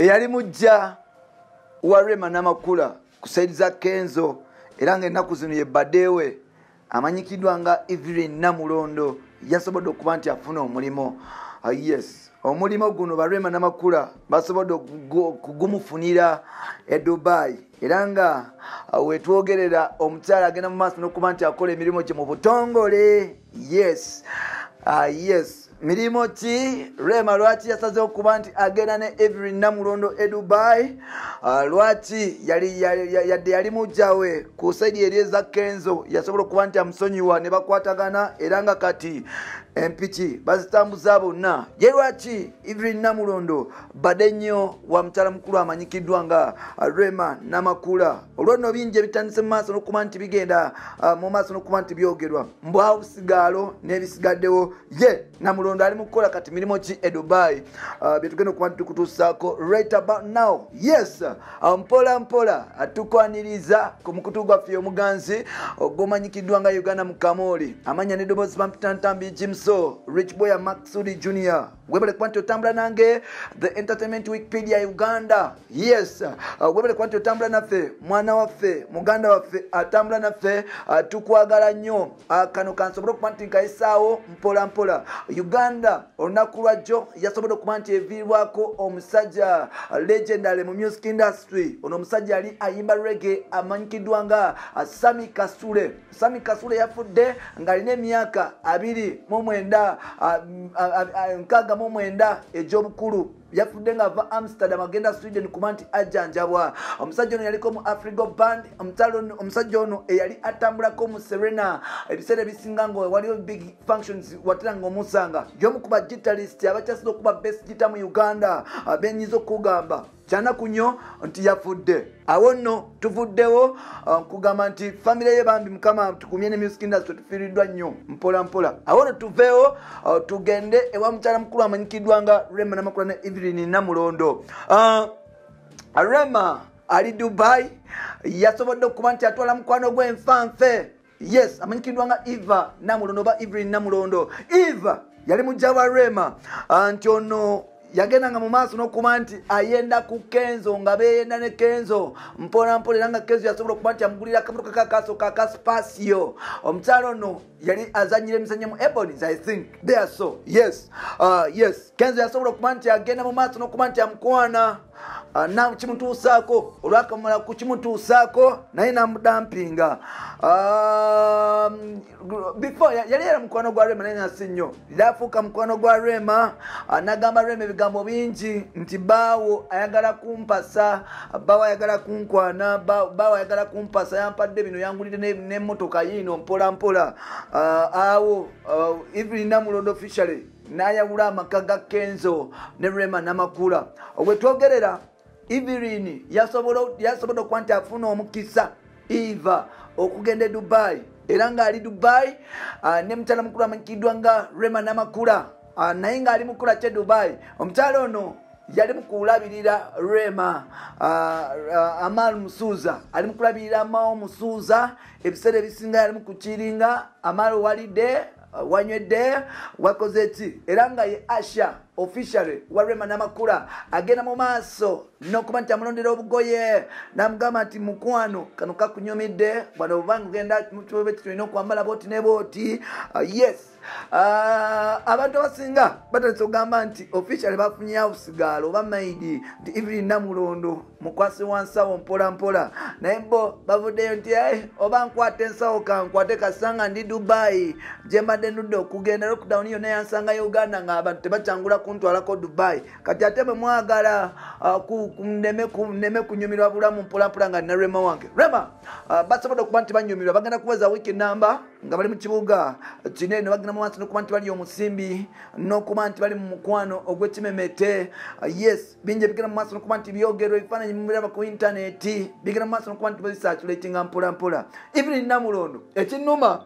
eyali mujja wa Rema Namakula ku side za Kenzo era ng'ennaku zino ye badewe amanyikiddwa nga Evelyn Namulondo yasobodde okuba nti afuna omulimo. Yes, omulimo guno ba Rema Namakula basobodde kugumufunira e Dubai era nga wetwogerera omukyala agenda mu maaso n'okuba nti akola emirimu gye mu butongole. Yes, yes, milimo ki Rema lwaki yasazeewo okuba nti agenda ne Evelyn Namulondo e Dubai? Lwaki yali mujjawe ku saidi eri eza Kenzo yasobola okuba nti amusonyiwa ne bakwatagana era nga kati empiki bazitambuza bonna. Ye lwaki Evelyn Namulondo badde nnyo wa mukyala mukulu amanyikiddwa nga Rema Namakula? Olwo bingi ebitandise mu maaso n'okuba nti bigenda mu maaso n'okuba nti byogerwa mbwawo busigaalo n'ebisigaddewo. Ye Namulondo ali mu kukola kati milimo ki e Dubai bye tugenda okuba nti tukutuusaako right about now. Yes, mpola mpola tukwaniriza ku mukutu gwaffe omuganzi ogwomanyikiddwa nga Uganda Mukamoli amanya n'eddoboozi bampitantambi James Rich Boy Maxudi Junior. Webale kwanti otambula nange the Entertainment Wikipedia Uganda. Yes, webale kwanti otambula naffe mwana waffe muganda waffe atambula naffe tukwagala nnyo. Kano kansobole okuba nti nkayisaawo mpola mpola. Uganda olunaku lwajjo yasobodde okuba nti eviirwako omusajja legendary mu music industry. Ono omusajja ali ayimba reggae amanyikiddwa nga Sammy Kasule. Sammy Kasule yafudde ng'alina emyaka 29 egy'obukulu. Yafudde nga ava Amsterdam agenda Sweden kuba nti ajjanjabwa. Omusajja ono yaliko mu Afrigo Band. Omusajja ono eyali atambulako mu Serena ebiseera ebisinga nga waliwo big functions watera ng'omusanga. Y'omu ku ba guitarist abakyasinze okuba best guitar mu Uganda benyiza okugamba kyanaku nnyo nti yafudde. Awo nno tuvuddewo kugamba nti famire ye bambi mukama tukumye ne music industry tufiiriddwa nnyo mpola mpola. Awo nno tuveewo tugende ewa mukyala mukulu amanyikiddwa nga Rema Namakula ne Evelyn Namulondo. Rema ali Dubai yasobodde okuba nti atwala mukwano gw'enfanfe. Yes, amanyikiddwa nga Eva Namulondo oba Evelyn Namulondo. Eva yali mujja wa Rema nti ono yagenda nga mu maaso n'okuba nti ayenda ku Kenzo nga beeyenda ne Kenzo mpola mpola era nga Kenzo yasobola okuba nti amugulira akamotoka kakaasoka ka Spasio. Omukyalo ono yali azanyira emizannyo mu Ebonies, I think there. So yes, yes, Kenzo yasobola okuba nti agenda mu maaso n'okuba nti amukwana na kimutuusaako olwakamala kukimutuusaako naye namudampinga. Before yali era mukwano gwa Rema naye nasi nnyo lyafuuka mukwano gwa Rema. Nagamba Rema ebigambo bingi nti baawo ayagala kumpasa, baawo ayagala kunkwana, baawo ayagala kumpasa, yampadde bino yangulire n'emmotoka yiino mpola mpola. Awo Evelyn Namulondo officially n'ayawula amaka ga Kenzo ne Rema Namakula. Wetwogerera Evelyn yasobola okuba nti afuna omukisa Eva okugenda e Dubai era ng'ali Dubai ne mukyala mukulu amanyikiddwa nga Rema Namakula naye ng'ali mukula kye Dubai. Omukyala ono yali mukulabirira Rema Amal Musuza, ali mukulabirira Mao Musuza ebiseera ebisinga yali mukukiringa Amal walide wanywedde wakoze eki era nga ye Asha officially wa Rema Namakula agenda mu maaso n'okuba nti amulondera obugoye n'amugamba nti mukwano kano kakunyomedde bwano obanga ogenda mukibobe kitulina okwambala booti ne booti. Yes, abantu abasinga batandise okugamba nti officially bafunye obusigaalo oba maidi nti Evelyn Namulondo mukwasi wa nsawo mpola mpola naye bo bavuddeyo nti oba nkwate ensawo kankwate kasanga ndi Dubai gye mbadde ndudde okugenda lockdown yonna yansanga Uganda ng'abantu tebakyangula kuntwalako Dubai. Kati ate bwe mwagala nneme kunyumirwa bulamu mpola mpola nga nina Rema wange. Rema basobodde okuba nti banyumirwa bagenda kuweza wiki namba nga bali mu kibuga kinene bagenda mu maaso n'okuba nti bali omusimbi n'okuba nti bali mu mukwano ogw'ekimemete. Yes, bingi bigenda mu maaso n'okuba nti byogerwa ebifaananyi mubiraba ku intaneti bigenda mu maaso n'okuba nti babisatulatinga mpola mpola. Evelyn Namulondo ekinnuma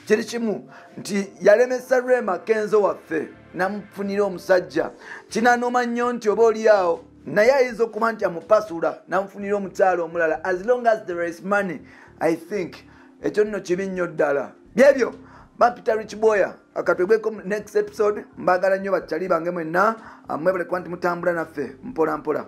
kiri kimu nti yalemesa Rema Kenzo waffe namufunira omusajja. Kinanoma nnyo nti oba oli awo naye ayinza okuba nti amupasula namufunira omukyalo omulala as long as there is money. I think ekyo nno kibi nnyo ddala. Byebyo Peter Rich Boya akatwegweko next episode mbagala nnyo bakyali bange mwenna mwebale kwa nti mutambula naffe mpola mpola.